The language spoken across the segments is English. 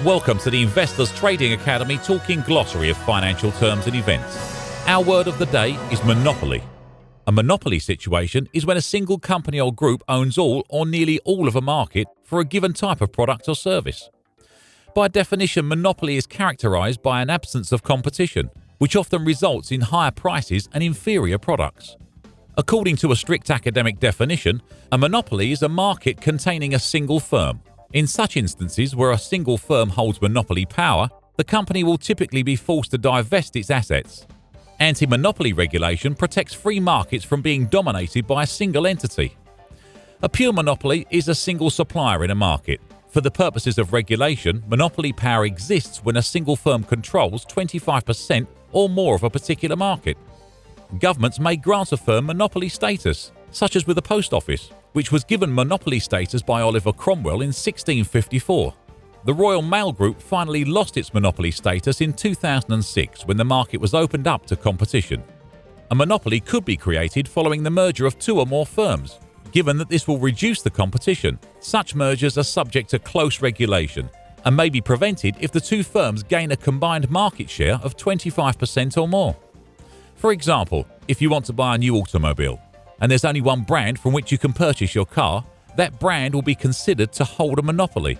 Welcome to the Investors Trading Academy talking glossary of financial terms and events. Our word of the day is monopoly. A monopoly situation is when a single company or group owns all or nearly all of a market for a given type of product or service. By definition, monopoly is characterized by an absence of competition, which often results in higher prices and inferior products. According to a strict academic definition, a monopoly is a market containing a single firm. In such instances where a single firm holds monopoly power, the company will typically be forced to divest its assets. Antimonopoly regulation protects free markets from being dominated by a single entity. A pure monopoly is a single supplier in a market. For the purposes of regulation, monopoly power exists when a single firm controls 25% or more of a particular market. Governments may grant a firm monopoly status, such as with the post office, which was given monopoly status by Oliver Cromwell in 1654. The Royal Mail Group finally lost its monopoly status in 2006 when the market was opened up to competition. A monopoly could be created following the merger of two or more firms. Given that this will reduce the competition, such mergers are subject to close regulation and may be prevented if the two firms gain a combined market share of 25% or more. For example, if you want to buy a new automobile and there's only one brand from which you can purchase your car, that brand will be considered to hold a monopoly.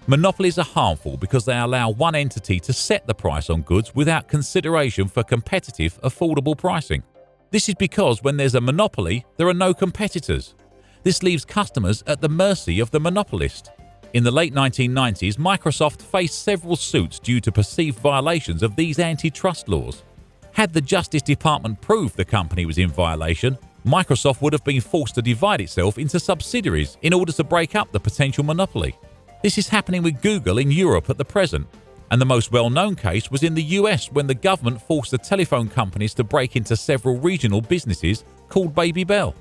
Monopolies are harmful because they allow one entity to set the price on goods without consideration for competitive, affordable pricing. This is because when there's a monopoly, there are no competitors. This leaves customers at the mercy of the monopolist. In the late 1990s, Microsoft faced several suits due to perceived violations of these antitrust laws. Had the Justice Department proved the company was in violation, Microsoft would have been forced to divide itself into subsidiaries in order to break up the potential monopoly. This is happening with Google in Europe at the present, and the most well-known case was in the US when the government forced the telephone companies to break into several regional businesses called Baby Bell.